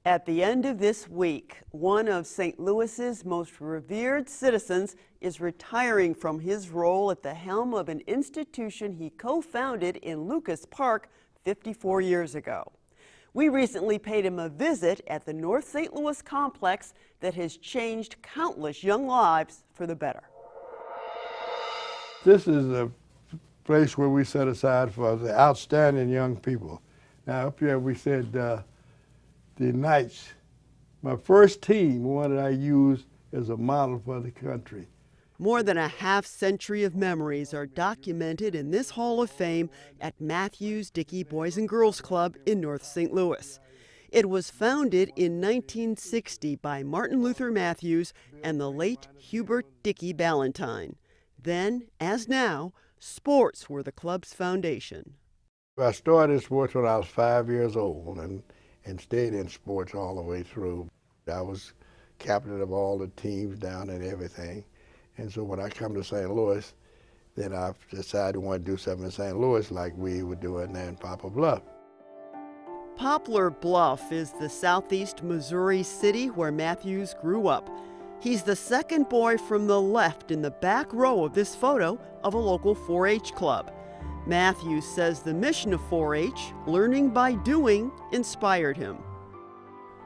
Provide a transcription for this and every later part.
At the end of this week, one of St. Louis's most revered citizens is retiring from his role at the helm of an institution he co-founded in Lucas Park 54 years ago. We recently paid him a visit at the North St. Louis complex that has changed countless young lives for the better. This is a place where we set aside for the outstanding young people. Now up here we said the Knights. My first team, one that I used as a model for the country. More than a half-century of memories are documented in this Hall of Fame at Mathews-Dickey Boys and Girls Club in North St. Louis. It was founded in 1960 by Martin Luther Mathews and the late Hubert Dickey Ballantyne. Then, as now, sports were the club's foundation. I started sports when I was 5 years old and stayed in sports all the way through. I was captain of all the teams down and everything. And so when I come to St. Louis, then I decided I want to do something in St. Louis like we were doing there in Poplar Bluff. Poplar Bluff is the southeast Missouri city where Mathews grew up. He's the second boy from the left in the back row of this photo of a local 4-H club. Mathews says the mission of 4-H, learning by doing, inspired him.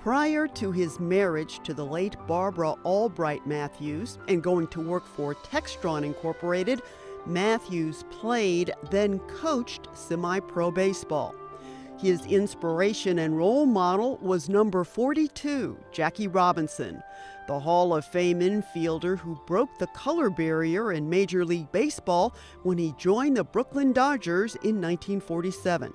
Prior to his marriage to the late Barbara Albright Mathews and going to work for Textron Incorporated, Mathews played, then coached semi-pro baseball. His inspiration and role model was number 42, Jackie Robinson, the Hall of Fame infielder who broke the color barrier in Major League Baseball when he joined the Brooklyn Dodgers in 1947.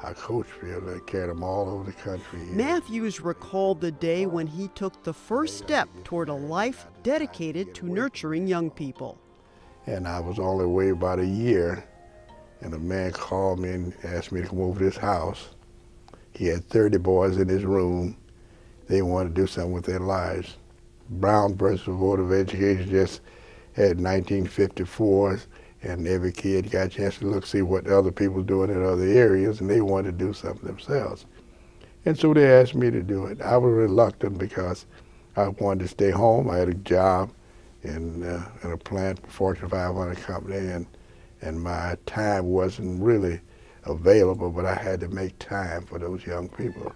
I coached fielder, carried them all over the country. Mathews recalled the day when he took the first step toward a life dedicated to nurturing young people. And I was only away about a year, and a man called me and asked me to come over to his house. He had 30 boys in his room. They wanted to do something with their lives. Brown versus Board of Education just had 1954s, and every kid got a chance to look, see what other people doing in other areas, and they wanted to do something themselves. And so they asked me to do it. I was reluctant because I wanted to stay home. I had a job in a plant, Fortune 500 company, and my time wasn't really available, but I had to make time for those young people.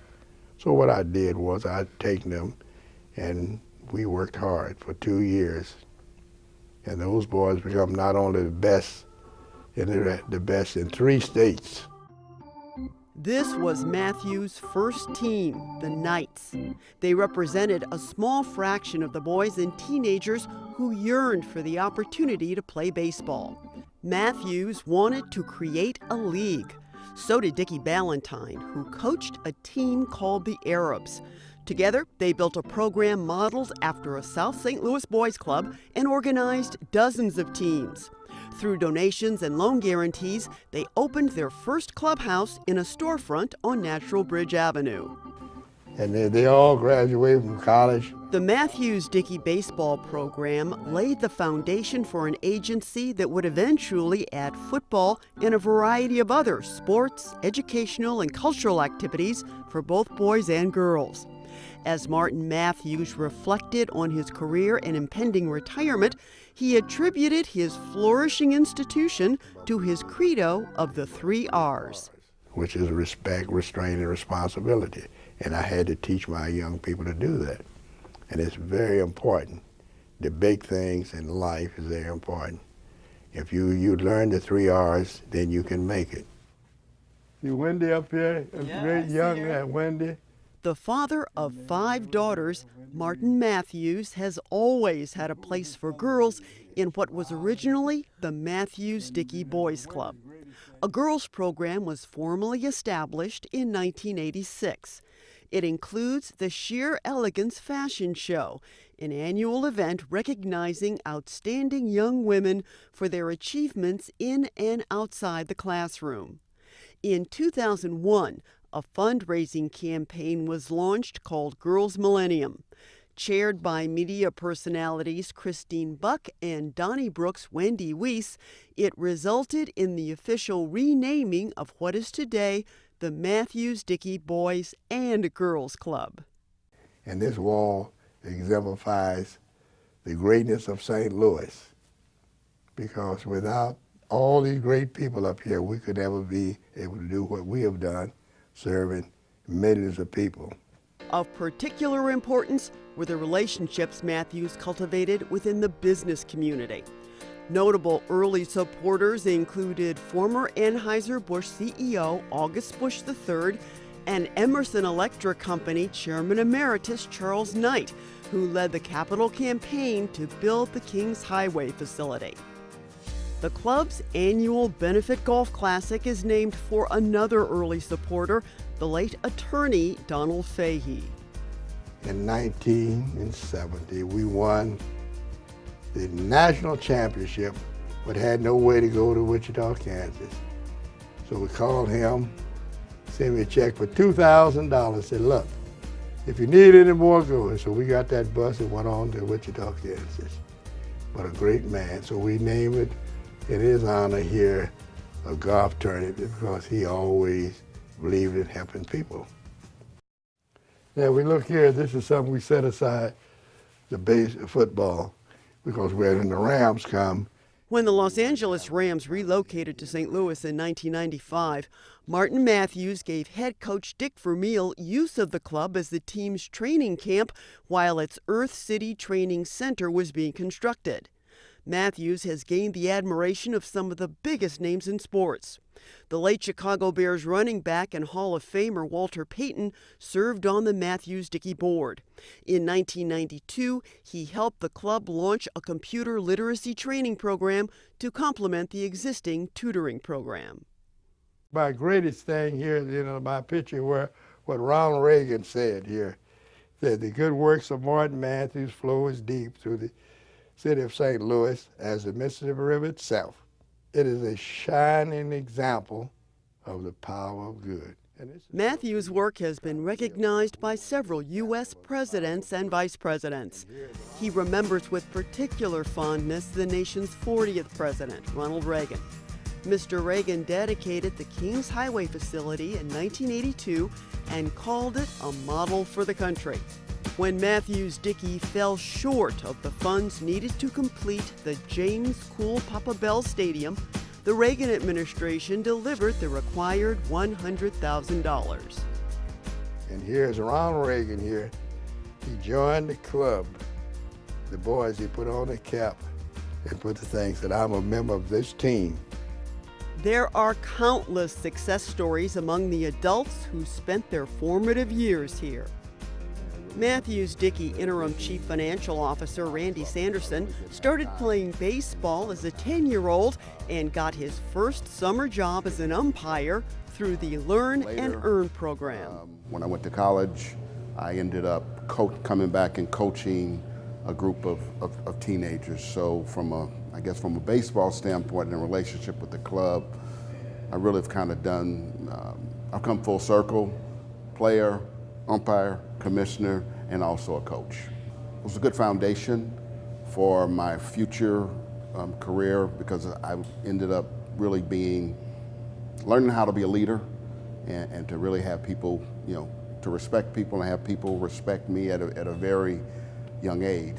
So what I did was I'd taken them, and we worked hard for 2 years. And those boys become not only the best in 3 states. This was Mathews' first team, the Knights. They represented a small fraction of the boys and teenagers who yearned for the opportunity to play baseball. Mathews wanted to create a league. So did Dickey Ballantyne, who coached a team called the Arabs. Together, they built a program modeled after a South St. Louis boys club and organized dozens of teams. Through donations and loan guarantees, they opened their first clubhouse in a storefront on Natural Bridge Avenue. And they all graduated from college. The Mathews-Dickey baseball program laid the foundation for an agency that would eventually add football and a variety of other sports, educational, and cultural activities for both boys and girls. As Martin Mathews reflected on his career and impending retirement, he attributed his flourishing institution to his credo of the 3 R's. Which is respect, restraint, and responsibility. And I had to teach my young people to do that. And it's very important. The big things in life is very important. If you learn the 3 R's, then you can make it. See Wendy up here? Yeah, great young Wendy. The father of 5 daughters, Martin Mathews has always had a place for girls in what was originally the Mathews-Dickey Boys Club. A girls' program was formally established in 1986. It includes the Sheer Elegance Fashion Show, an annual event recognizing outstanding young women for their achievements in and outside the classroom. In 2001, a fundraising campaign was launched called Girls Millennium. Chaired by media personalities Christine Buck and Donnybrooke's Wendy Weiss, it resulted in the official renaming of what is today the Mathews-Dickey Boys and Girls Club. And this wall exemplifies the greatness of St. Louis, because without all these great people up here, we could never be able to do what we have done, serving millions of people. Of particular importance were the relationships Mathews cultivated within the business community. Notable early supporters included former Anheuser-Busch CEO August Busch III and Emerson Electric Company Chairman Emeritus Charles Knight, who led the capital campaign to build the Kings Highway facility. The club's annual benefit golf classic is named for another early supporter, the late attorney Donald Fahey. In 1970, we won the national championship, but had no way to go to Wichita, Kansas. So we called him, sent me a check for $2,000, said, look, if you need any more, go. And so we got that bus and went on to Wichita, Kansas. But a great man, so we named it in his honor here, a golf tournament, because he always believed in helping people. Now we look here, this is something we set aside, the football, because when the Rams come. When the Los Angeles Rams relocated to St. Louis in 1995, Martin Mathews gave head coach Dick Vermeil use of the club as the team's training camp while its Earth City Training Center was being constructed. Mathews has gained the admiration of some of the biggest names in sports. The late Chicago Bears running back and Hall of Famer Walter Payton served on the Mathews-Dickey board. In 1992, he helped the club launch a computer literacy training program to complement the existing tutoring program. My greatest thing here, my picture where what Ronald Reagan said here, that the good works of Martin Mathews flow as deep through the city of St. Louis as the Mississippi River itself. It is a shining example of the power of good. Mathews' work has been recognized by several U.S. presidents and vice presidents. He remembers with particular fondness the nation's 40th president, Ronald Reagan. Mr. Reagan dedicated the Kings Highway facility in 1982 and called it a model for the country. When Mathews-Dickey fell short of the funds needed to complete the James Cool Papa Bell Stadium, the Reagan administration delivered the required $100,000. And here's Ronald Reagan here. He joined the club. The boys, he put on a cap and put the thing, said, I'm a member of this team. There are countless success stories among the adults who spent their formative years here. Mathews-Dickey interim chief financial officer Randy Sanderson started playing baseball as a 10-year-old and got his first summer job as an umpire through the Learn and Earn program. When I went to college, I ended up coming back and coaching a group of teenagers. So from a baseball standpoint and a relationship with the club, I really have kind of I've come full circle, player, umpire, commissioner, and also a coach. It was a good foundation for my future career, because I ended up really learning how to be a leader and to really have people, to respect people and have people respect me at a very young age.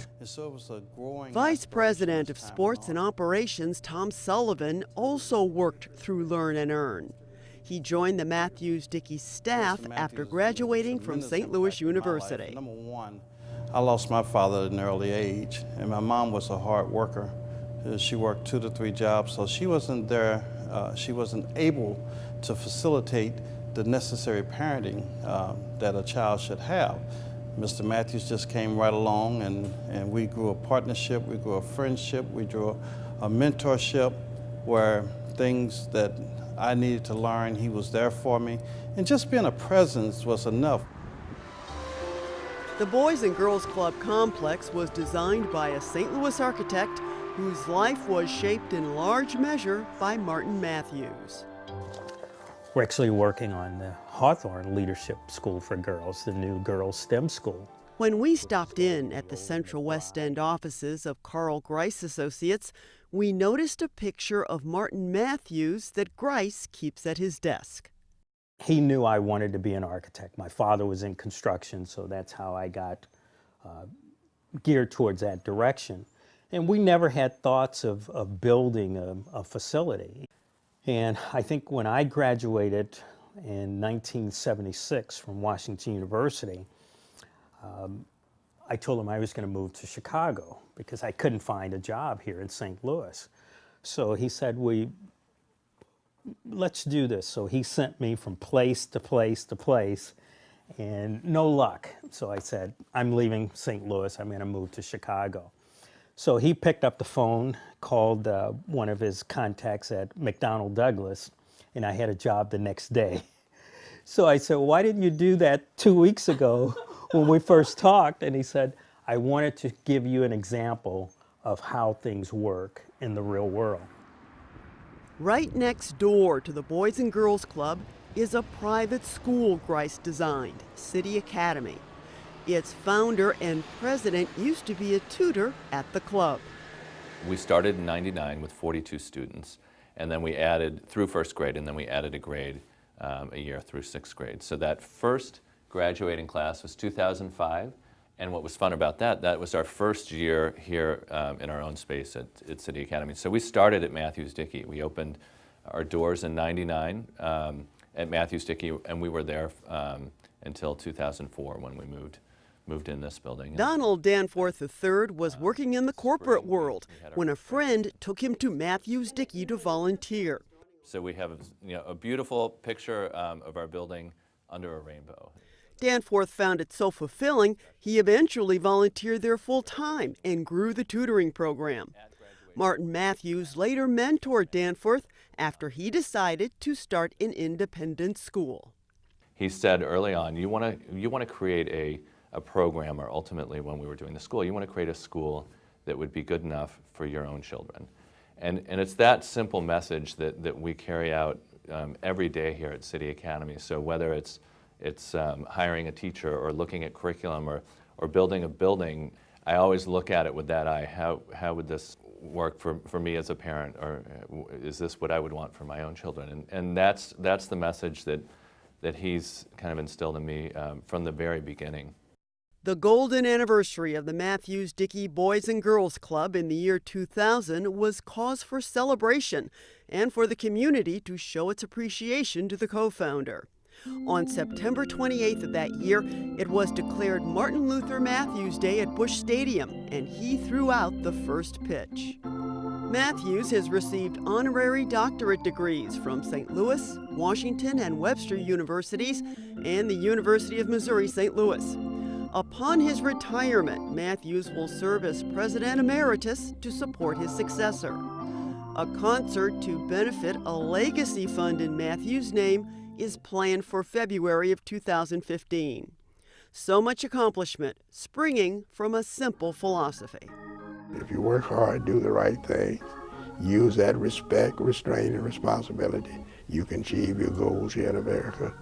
Vice President of Sports and Operations Tom Sullivan also worked through Learn and Earn. He joined the Mathews-Dickey staff after graduating from St. Louis University. Number one, I lost my father at an early age, and my mom was a hard worker. She worked 2 to 3 jobs, so she wasn't there. She wasn't able to facilitate the necessary parenting that a child should have. Mr. Mathews just came right along, and we grew a partnership, we grew a friendship, we grew a mentorship where things that I needed to learn, he was there for me, and just being a presence was enough. The Boys and Girls Club complex was designed by a St. Louis architect whose life was shaped in large measure by Martin Mathews. We're actually working on the Hawthorne Leadership School for Girls, the new girls' STEM school. When we stopped in at the Central West End offices of Carl Grice Associates, we noticed a picture of Martin Mathews that Grice keeps at his desk. He knew I wanted to be an architect. My father was in construction, so that's how I got geared towards that direction. And we never had thoughts of building a facility. And I think when I graduated in 1976 from Washington University, I told him I was going to move to Chicago because I couldn't find a job here in St. Louis. So he said, let's do this. So he sent me from place to place to place, and no luck. So I said, I'm leaving St. Louis, I'm going to move to Chicago. So he picked up the phone, called one of his contacts at McDonnell Douglas, and I had a job the next day. So I said, why didn't you do that 2 weeks ago when we first talked? And he said, I wanted to give you an example of how things work in the real world. Right next door to the Boys and Girls Club is a private school Grice designed, City Academy. Its founder and president used to be a tutor at the club. We started in '99 with 42 students, and then we added through first grade, and then we added a grade a year through sixth grade. So that first graduating class was 2005, and what was fun about that was our first year here in our own space at City Academy. So we started at Mathews-Dickey. We opened our doors in '99 at Mathews-Dickey, and we were there until 2004 when we moved in this building. Donald Danforth III was working in the corporate world when a friend took him to Mathews-Dickey to volunteer. So we have a beautiful picture of our building under a rainbow. Danforth found it so fulfilling, he eventually volunteered there full time and grew the tutoring program. Martin Mathews later mentored Danforth after he decided to start an independent school. He said early on, you want to create a program, or ultimately when we were doing the school, you want to create a school that would be good enough for your own children. And it's that simple message that we carry out every day here at City Academy. So whether it's hiring a teacher or looking at curriculum or building a building, I always look at it with that eye. How would this work for me as a parent, or is this what I would want for my own children? And that's the message that he's kind of instilled in me from the very beginning. The golden anniversary of the Mathews-Dickey Boys and Girls Club in the year 2000 was cause for celebration and for the community to show its appreciation to the co-founder. On September 28th of that year, it was declared Martin Luther Mathews Day at Busch Stadium, and he threw out the first pitch. Mathews has received honorary doctorate degrees from St. Louis, Washington, and Webster Universities, and the University of Missouri St. Louis. Upon his retirement, Mathews will serve as President Emeritus to support his successor. A concert to benefit a legacy fund in Mathews' name is planned for February of 2015. So much accomplishment springing from a simple philosophy. If you work hard, do the right things, use that respect, restraint, and responsibility, you can achieve your goals here in America.